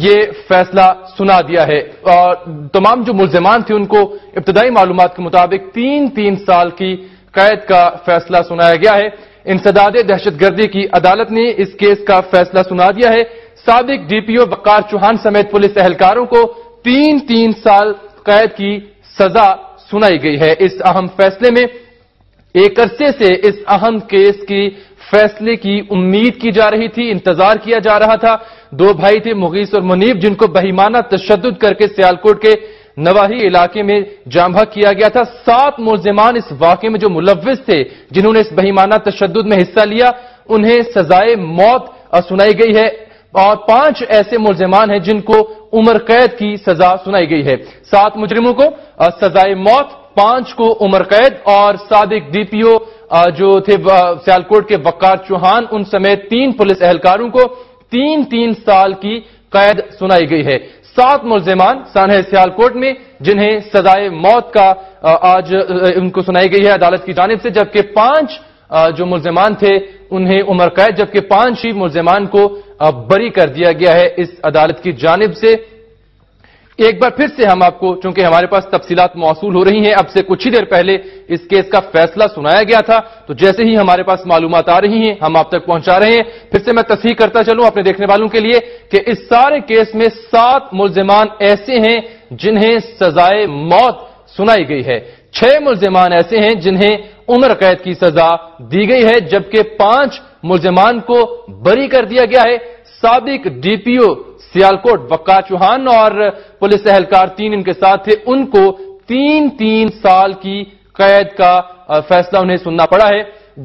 یہ فیصلہ سنا دیا ہے اور تمام جو ملزمان تھے ان کو ابتدائی معلومات کے مطابق 3 سال کی قید کا فیصلہ سنایا گیا ہے۔ انسداد دہشت گردی کی عدالت نے اس کیس کا فیصلہ سنا دیا ہے۔ سابق ڈی پی او وقار چوہان سمیت پولیس اہلکاروں کو 3 سال قید کی سزا سنائی گئی ہے۔ اس اہم فیصلے میں ایک عرصے سے اس اہم کیس کی فیصلے کی امید کی جا رہی تھی، انتظار کیا جا رہا تھا۔ 2 بھائی تھے مغیث اور منیب، جن کو بہیمانہ تشدد کر کے سیالکوٹ کے نواحی علاقے میں جام بھگ کیا گیا تھا۔ 7 ملزمان اس واقعے میں جو ملوث تھے، جنہوں نے اس بہیمانہ تشدد میں حصہ لیا، انہیں سزائے موت سنائی گئی ہے اور 5 ایسے ملزمان ہیں جن کو عمر قید کی سزا سنائی گئی ہے۔ 7 مجرموں کو سزائے موت، 5 کو عمر قید اور سابق ڈی پی او جو تھے سیالکوٹ کے وقار چوہان ان سمیت 3 پولیس اہلکاروں کو 3 سال کی قید سنائی گئی ہے۔ 7 ملزمان سانحہ سیالکوٹ میں جنہیں سزائے موت کا آج ان کو سنائی گئی ہے عدالت کی جانب سے، جبکہ 5 جو ملزمان تھے انہیں عمر قید، جبکہ 5 ہی ملزمان کو بری کر دیا گیا ہے اس عدالت کی جانب سے۔ ایک بار پھر سے ہم آپ کو، چونکہ ہمارے پاس تفصیلات موصول ہو رہی ہیں، اب سے کچھ ہی دیر پہلے اس کیس کا فیصلہ سنایا گیا تھا، تو جیسے ہی ہمارے پاس معلومات آ رہی ہیں ہم آپ تک پہنچا رہے ہیں۔ پھر سے میں تصحیح کرتا چلوں اپنے دیکھنے والوں کے لیے کہ اس سارے کیس میں 7 ملزمان ایسے ہیں جنہیں سزائے موت سنائی گئی ہے، 6 ملزمان ایسے ہیں جنہیں عمر قید کی سزا دی گئی ہے، جبکہ 5 ملزمان کو بری کر دیا گیا ہے۔ سابق ڈی پی او سیالکوٹ وقار چوہان اور پولیس اہلکار 3 ان کے ساتھ تھے، ان کو 3 سال کی قید کا فیصلہ انہیں سننا پڑا ہے۔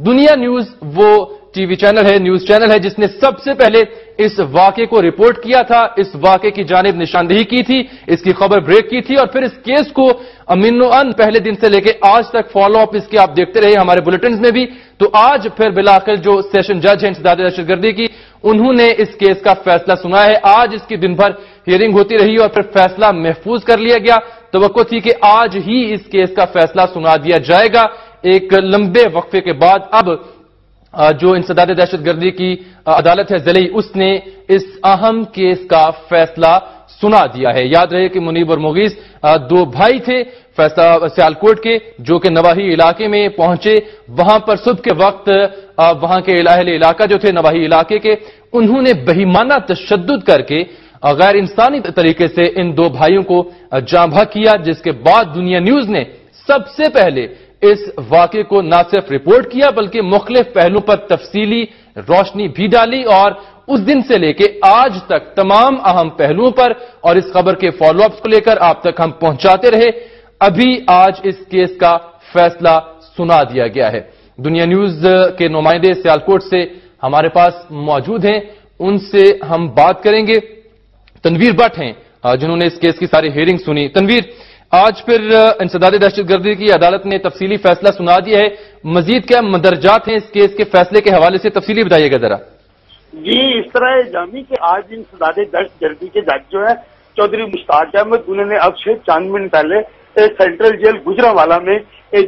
دنیا نیوز وہ ٹی وی چینل ہے، نیوز چینل ہے جس نے سب سے پہلے اس واقعے کو رپورٹ کیا تھا، اس واقعے کی جانب نشاندہی کی تھی، اس کی خبر بریک کی تھی اور پھر اس کیس کو امن پہلے دن سے لے کے آج تک فالو اپ اس کے آپ دیکھتے رہے ہمارے بلیٹنز میں بھی۔ تو آج پھر بالآخر جو سیشن جج ہیں انسداد دہشت گردی کی، انہوں نے اس کیس کا فیصلہ سنایا ہے۔ آج اس کی دن بھر ہیئرنگ ہوتی رہی اور پھر فیصلہ محفوظ کر لیا گیا۔ توقع تھی کہ آج ہی اس کیس کا فیصلہ سنا دیا جائے گا۔ ایک لمبے وقفے کے بعد اب جو انسداد دہشت گردی کی عدالت ہے ضلعی، اس نے اس اہم کیس کا فیصلہ سنا دیا ہے۔ یاد رہے کہ منیب اور مغیث 2 بھائی تھے سیالکوٹ کے، جو کہ نواحی علاقے میں پہنچے۔ وہاں پر صبح کے وقت وہاں کے اہل علاقہ جو تھے نواحی علاقے کے، انہوں نے بہیمانہ تشدد کر کے غیر انسانی طریقے سے ان 2 بھائیوں کو جاں بھگ کیا، جس کے بعد دنیا نیوز نے سب سے پہلے اس واقعے کو نہ صرف رپورٹ کیا بلکہ مختلف پہلوؤں پر تفصیلی روشنی بھی ڈالی اور اس دن سے لے کے آج تک تمام اہم پہلوؤں پر اور اس خبر کے فالو اپس کو لے کر آپ تک ہم پہنچاتے رہے۔ ابھی آج اس کیس کا فیصلہ سنا دیا گیا ہے۔ دنیا نیوز کے نمائندے سیالکوٹ سے ہمارے پاس موجود ہیں، ان سے ہم بات کریں گے۔ تنویر بٹ ہیں جنہوں نے اس کیس کی ساری ہیئرنگ سنی۔ تنویر، آج پھر انسداد دہشت گردی کی عدالت نے تفصیلی فیصلہ سنا دیا ہے، مزید کیا مندرجات ہیں اس کیس کے فیصلے کے حوالے سے، تفصیلی بتائیے گا ذرا۔ جی، اس طرح ہے جامی کہ آج انسداد دہشت گردی کے جج جو ہے چودھری مشتاق احمد، انہوں نے اب سے چند منٹ پہلے سینٹرل جیل گجرانوالہ میں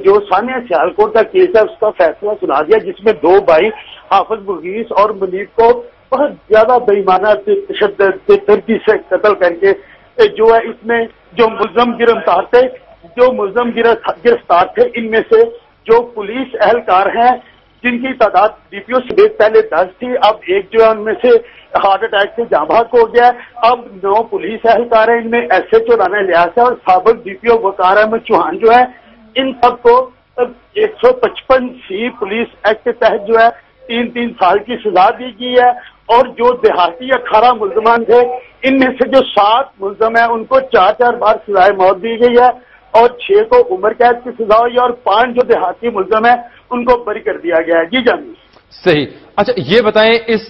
جو سانحہ سیالکوٹ کا کیس ہے اس کا فیصلہ سنا دیا، جس میں 2 بھائی حافظ مغیث اور منیب کو بہت زیادہ بےایمانہ تشدد ترتیب سے قتل کر کے جو ہے اس میں جو ملزم گرفتار تھے ان میں سے جو پولیس اہلکار ہیں جن کی تعداد ڈی پی او سے پہلے 10 تھی، اب ایک جو ہے ان میں سے ہارٹ اٹیک سے جاں بحق ہو گیا۔ اب 9 پولیس اہلکار ہیں، ان میں S H O Rana Ilyas ہے اور سابق D P O Waqar Ahmed Chauhan جو ہے، ان سب کو 155C پولیس ایکٹ کے تحت جو ہے 3 سال کی سزا دی گئی ہے اور جو دیہاتی 18 ملزمان تھے ان میں سے جو 7 ملزم ہیں ان کو 4 بار سزائے موت دی گئی ہے اور 6 کو عمر قید کی سزا ہوئی ہے اور 5 جو دیہاتی ملزم ہیں ان کو بری کر دیا گیا ہے۔ جی جانی صحیح۔ اچھا یہ بتائیں، اس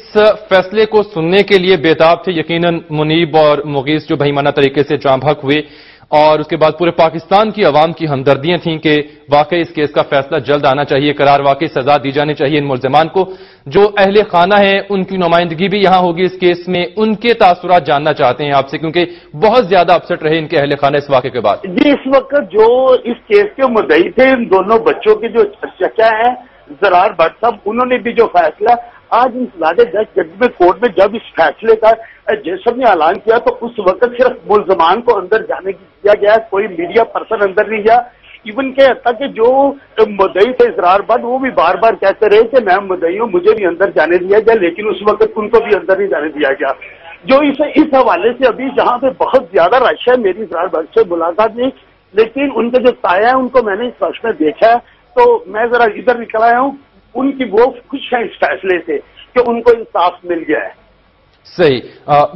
فیصلے کو سننے کے لیے بےتاب تھے یقیناً منیب اور مغیث جو بہیمانہ طریقے سے جاں بحق ہوئے، اور اس کے بعد پورے پاکستان کی عوام کی ہمدردیاں تھیں کہ واقعی اس کیس کا فیصلہ جلد آنا چاہیے، قرار واقعی سزا دی جانی چاہیے ان ملزمان کو۔ جو اہل خانہ ہیں ان کی نمائندگی بھی یہاں ہوگی اس کیس میں، ان کے تاثرات جاننا چاہتے ہیں آپ سے، کیونکہ بہت زیادہ اپسٹ رہے ان کے اہل خانہ اس واقعے کے بعد۔ جی، اس وقت جو اس کیس کے مدعی تھے ان دونوں بچوں کے جو چچا ہیں زرار بٹ صاحب، انہوں نے بھی جو فیصلہ آج انسداد دہشت گردی میں کورٹ میں جب اس فیصلے کا جیسب نے اعلان کیا تو اس وقت صرف ملزمان کو اندر جانے کی دیا گیا، کوئی میڈیا پرسن اندر نہیں گیا. ایون کہ حتیٰ کہ جو مدعی تھے اصرار بند وہ بھی بار بار کہتے رہے کہ میں مدعی ہوں، مجھے بھی اندر جانے دیا گیا، لیکن اس وقت ان کو بھی اندر نہیں جانے دیا گیا. جو اس حوالے سے ابھی جہاں پہ بہت زیادہ رش ہے، میری اصرار بند سے ملاقات نہیں، لیکن ان کے جو تایا ہیں ان کو میں نے اس وقت میں دیکھا ہے تو میں ذرا ادھر نکل آیا ہوں. ان کی وہ خوش ہیں اس فیصلے سے کہ ان کو انصاف مل گیا ہے. صحیح.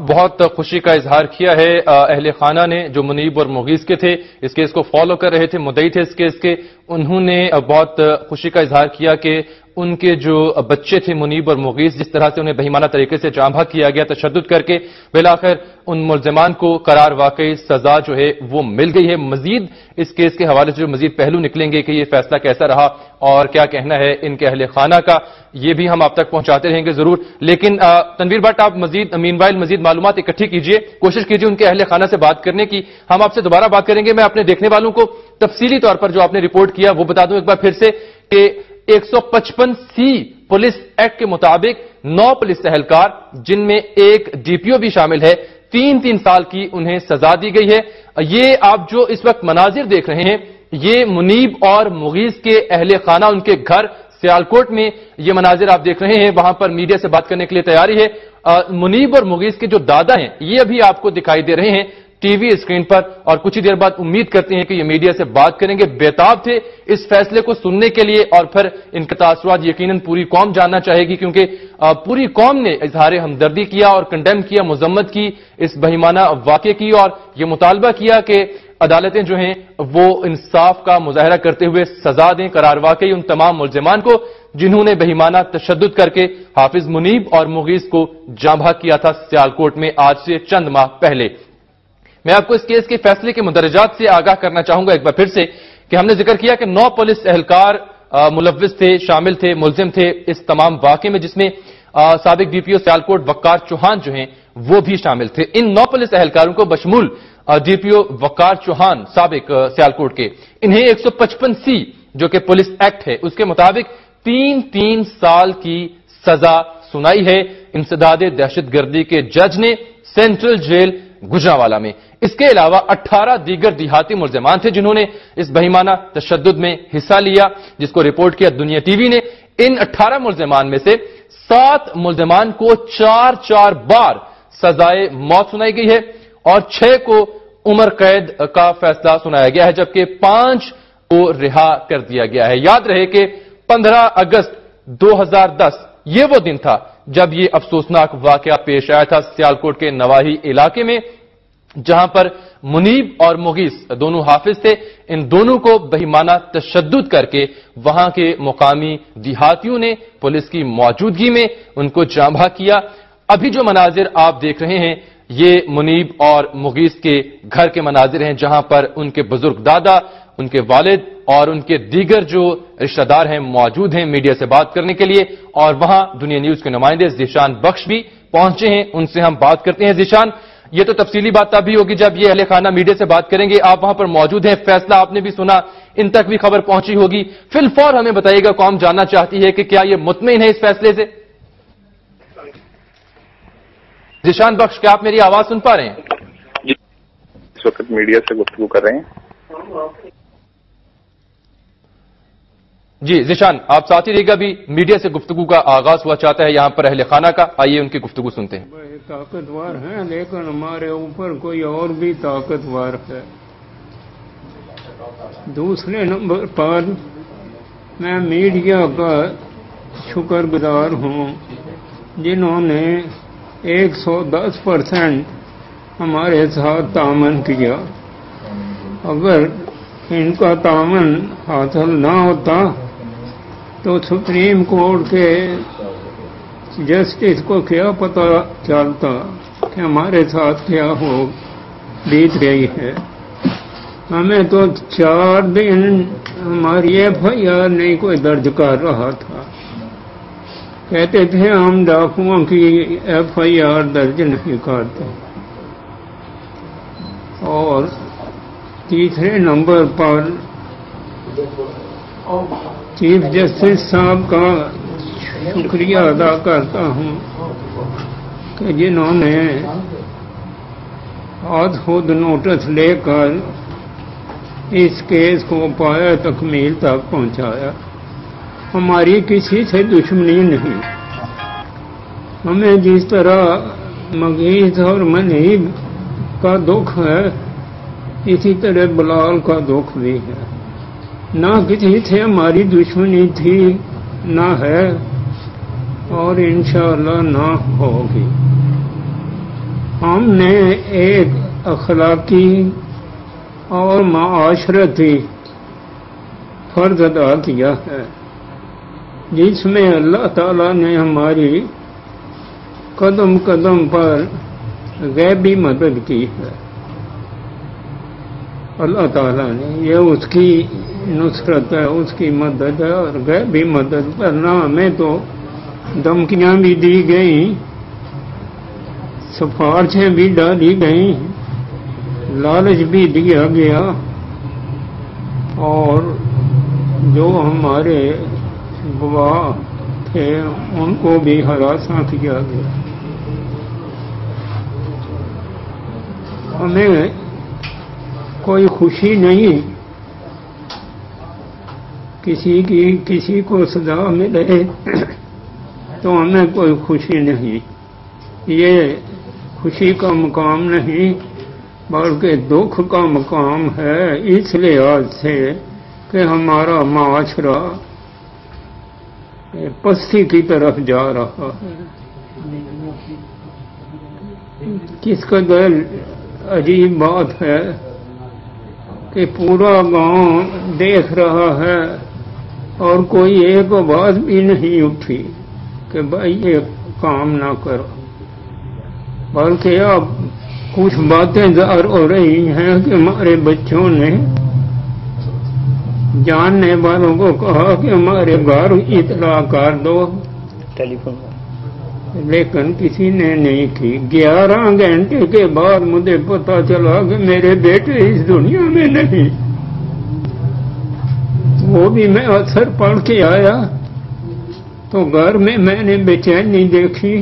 بہت خوشی کا اظہار کیا ہے اہل خانہ نے جو منیب اور مغیث کے تھے، اس کیس کو فالو کر رہے تھے، مدعی تھے اس کیس کے. انہوں نے بہت خوشی کا اظہار کیا کہ ان کے جو بچے تھے منیب اور مغیث، جس طرح سے انہیں بہیمانہ طریقے سے جاں بحق کیا گیا تشدد کر کے، بالآخر ان ملزمان کو قرار واقعی سزا جو ہے وہ مل گئی ہے. مزید اس کیس کے حوالے سے جو مزید پہلو نکلیں گے کہ یہ فیصلہ کیسا رہا اور کیا کہنا ہے ان کے اہل خانہ کا، یہ بھی ہم آپ تک پہنچاتے رہیں گے ضرور. لیکن تنویر بٹ آپ مزید معلومات اکٹھی کیجئے، کوشش کیجئے ان کے اہل خانہ سے بات کرنے کی. ہم آپ سے دوبارہ بات کریں گے. میں اپنے دیکھنے والوں کو تفصیلی طور پر جو آپ نے رپورٹ کیا وہ بتا دوں ایک بار پھر سے کہ 155C پولیس ایکٹ کے مطابق 9 پولیس اہلکار جن میں ایک ڈی پی او بھی شامل ہے، 3 سال کی انہیں سزا دی گئی ہے. یہ آپ جو اس وقت مناظر دیکھ رہے ہیں یہ منیب اور مغیث کے اہل خانہ، ان کے گھر سیالکوٹ میں یہ مناظر آپ دیکھ رہے ہیں. وہاں پر میڈیا سے بات کرنے کے لیے تیاری ہے. منیب اور مغیث کے جو دادا ہیں یہ ابھی آپ کو دکھائی دے رہے ہیں ٹی وی اسکرین پر، اور کچھ ہی دیر بعد امید کرتے ہیں کہ یہ میڈیا سے بات کریں گے. بےتاب تھے اس فیصلے کو سننے کے لیے اور پھر ان کے تاثرات یقیناً پوری قوم جاننا چاہے گی، کیونکہ پوری قوم نے اظہار ہمدردی کیا اور کنڈیم کیا، مذمت کی اس بہیمانہ واقعے کی، اور یہ مطالبہ کیا کہ عدالتیں جو ہیں وہ انصاف کا مظاہرہ کرتے ہوئے سزا دیں قرار واقعی ان تمام ملزمان کو جنہوں نے بہیمانہ تشدد کر کے حافظ منیب اور مغیث کو جاں بحق کیا تھا سیالکوٹ میں آج سے چند ماہ پہلے. میں آپ کو اس کیس کے فیصلے کے مندرجات سے آگاہ کرنا چاہوں گا ایک بار پھر سے کہ ہم نے ذکر کیا کہ 9 پولیس اہلکار ملوث تھے، شامل تھے، ملزم تھے اس تمام واقعے میں، جس میں سابق ڈی پی او سیالکوٹ وقار چوہان جو ہیں وہ بھی شامل تھے. ان 9 پولیس اہلکاروں کو بشمول ڈی پی او وقار چوہان سابق سیالکوٹ کے، انہیں 155C جو کہ پولیس ایکٹ ہے اس کے مطابق 3 سال کی سزا سنائی ہے انسداد دہشت گردی کے جج نے سینٹرل جیل گجرانوالہ میں. اس کے علاوہ 18 دیگر دیہاتی ملزمان تھے جنہوں نے اس بہیمانہ تشدد میں حصہ لیا، جس کو رپورٹ کیا دنیا ٹی وی نے. ان 18 ملزمان میں سے 7 ملزمان کو 4 بار سزائے موت سنائی گئی ہے اور 6 کو عمر قید کا فیصلہ سنایا گیا ہے، جبکہ 5 کو رہا کر دیا گیا ہے. یاد رہے کہ 15 اگست 2010 یہ وہ دن تھا جب یہ افسوسناک واقعہ پیش آیا تھا سیالکوٹ کے نواحی علاقے میں، جہاں پر منیب اور مغیث دونوں حافظ تھے. ان دونوں کو بہیمانہ تشدد کر کے وہاں کے مقامی دیہاتیوں نے پولیس کی موجودگی میں ان کو جاں بحق کیا. ابھی جو مناظر آپ دیکھ رہے ہیں یہ منیب اور مغیث کے گھر کے مناظر ہیں، جہاں پر ان کے بزرگ دادا، ان کے والد اور ان کے دیگر جو رشتہ دار ہیں موجود ہیں میڈیا سے بات کرنے کے لیے. اور وہاں دنیا نیوز کے نمائندے ذیشان بخش بھی پہنچے ہیں، ان سے ہم بات کرتے ہیں. ذیشان، یہ تو تفصیلی بات تب بھی ہوگی جب یہ اہل خانہ میڈیا سے بات کریں گے. آپ وہاں پر موجود ہیں، فیصلہ آپ نے بھی سنا، ان تک بھی خبر پہنچی ہوگی. فی الفور ہمیں بتائیے گا، قوم جاننا چاہتی ہے کہ کیا یہ مطمئن ہے اس فیصلے سے؟ ذیشان بخش، کیا آپ میری آواز سن پا رہے ہیں؟ جی، اس وقت میڈیا سے گفتگو کر رہے ہیں. جی ذیشان، آپ ساتھ ہی رہے گا. بھی میڈیا سے گفتگو کا آغاز ہوا چاہتا ہے یہاں پر اہل خانہ کا، آئیے ان کی گفتگو سنتے ہیں. طاقتور ہیں لیکن ہمارے اوپر کوئی اور بھی طاقتور ہے. دوسرے نمبر پر میں میڈیا کا شکر گزار ہوں جنہوں نے 110% ہمارے ساتھ تعاون کیا. اگر ان کا تعاون حاصل نہ ہوتا تو سپریم کورٹ کے جسٹس کو کیا پتہ چلتا کہ ہمارے ساتھ کیا ہو بیت رہی ہے. ہمیں تو 4 دن ہماری FIR نہیں کوئی درج کر رہا تھا. کہتے تھے ہم ڈاکوؤں کی FIR درج نہیں کرتے. اور تیسرے نمبر پر چیف جسٹس صاحب کا شکریہ ادا کرتا ہوں کہ جنہوں نے آج خود نوٹس لے کر اس کیس کو پایا تکمیل تک پہنچایا. ہماری کسی سے دشمنی نہیں. ہمیں جس طرح مغیث اور منیب کا دکھ ہے اسی طرح بلال کا دکھ بھی ہے. نہ کسی سے ہماری دشمنی تھی نہ ہے اور انشاءاللہ نہ ہوگی. ہم نے ایک اخلاقی اور معاشرتی فرض ادا کیا ہے جس میں اللہ تعالیٰ نے ہماری قدم قدم پر غیبی مدد کی ہے. اللہ تعالیٰ نے یہ اس کی نصرت ہے، اس کی مدد ہے. اور غیبی مدد پر نہ ہمیں تو دھمکیاں بھی دی گئیں، سفارشیں بھی ڈالی گئیں، لالچ بھی دیا گیا اور جو ہمارے گواہ تھے ان کو بھی ہراساں کیا گیا. ہمیں کوئی خوشی نہیں کسی کو سزا ملے تو ہمیں کوئی خوشی نہیں. یہ خوشی کا مقام نہیں بلکہ دکھ کا مقام ہے، اس لحاظ سے کہ ہمارا معاشرہ پستی کی طرف جا رہا ہے. کس قدر عجیب بات ہے کہ پورا گاؤں دیکھ رہا ہے اور کوئی ایک آواز بھی نہیں اٹھی کہ بھائی یہ کام نہ کرو، بلکہ اب کچھ باتیں ظاہر ہو رہی ہیں کہ ہمارے بچوں نے جاننے والوں کو کہا کہ ہمارے گھر اطلاع کر دو، ٹیلی فون، لیکن کسی نے نہیں کی. 11 گھنٹے کے بعد مجھے پتا چلا کہ میرے بیٹے اس دنیا میں نہیں. وہ بھی میں اثر پڑھ کے آیا تو گھر میں نے بے چینی دیکھی.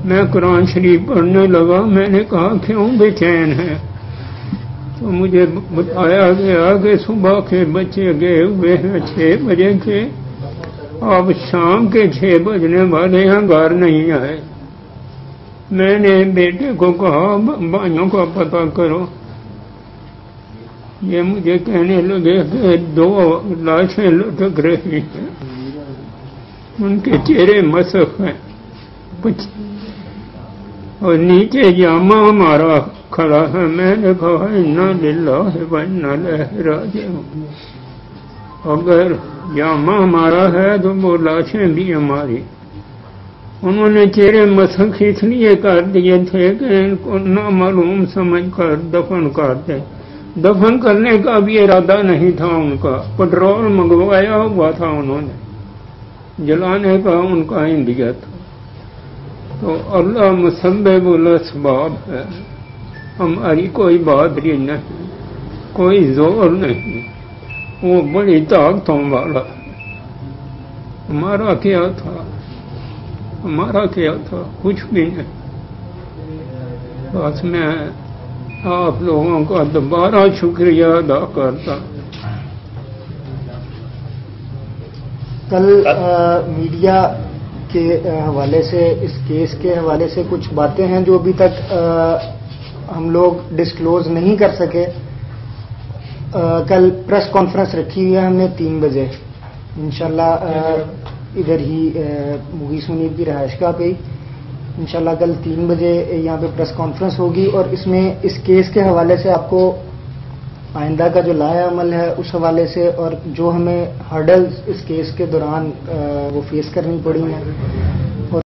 میں قرآن شریف پڑھنے لگا. میں نے کہا کیوں بے چین ہے؟ تو مجھے بتایا گیا کہ صبح کے بچے گئے ہوئے ہیں 6 بجے کے، اب شام کے 6 بجنے والے ہیں، گھر نہیں آئے. میں نے بیٹے کو کہا بھائیوں کا پتہ کرو. یہ مجھے کہنے لگے کہ 2 لاشیں لٹک رہی ہیں، ان کے چہرے مسخ ہیں اور نیچے جامع ہمارا کھڑا ہے. میں نے کہا انا للہ و انا الیہ راجعون. اگر جامع ہمارا ہے تو وہ لاشیں بھی ہماری. انہوں نے چہرے مسخ اس لیے کر دیے تھے کہ ان کو نامعلوم سمجھ کر دفن کر دیں. دفن کرنے کا بھی ارادہ نہیں تھا ان کا. پٹرول منگوایا ہوا تھا انہوں نے، جلانے کا ان کا اندیا تھا. تو اللہ مسبب الاسباب ہے، ہماری کوئی بہادری نہیں، کوئی زور نہیں. وہ بڑی طاقتوں والا. ہمارا کیا تھا؟ ہمارا کیا تھا؟ کچھ بھی نہیں. بس میں آپ لوگوں کا دوبارہ شکریہ ادا کرتا. کل میڈیا کے حوالے سے، اس کیس کے حوالے سے کچھ باتیں ہیں جو ابھی تک ہم لوگ ڈسکلوز نہیں کر سکے. کل پریس کانفرنس رکھی ہوئی ہے ہم نے 3 بجے انشاءاللہ ادھر ہی مغیث منیب کی رہائش گاہ پہ. انشاءاللہ کل 3 بجے یہاں پہ پریس کانفرنس ہوگی اور اس میں اس کیس کے حوالے سے آپ کو آئندہ کا جو لائحہ عمل ہے اس حوالے سے اور جو ہمیں ہرڈلز اس کیس کے دوران وہ فیس کرنی پڑی ہیں اور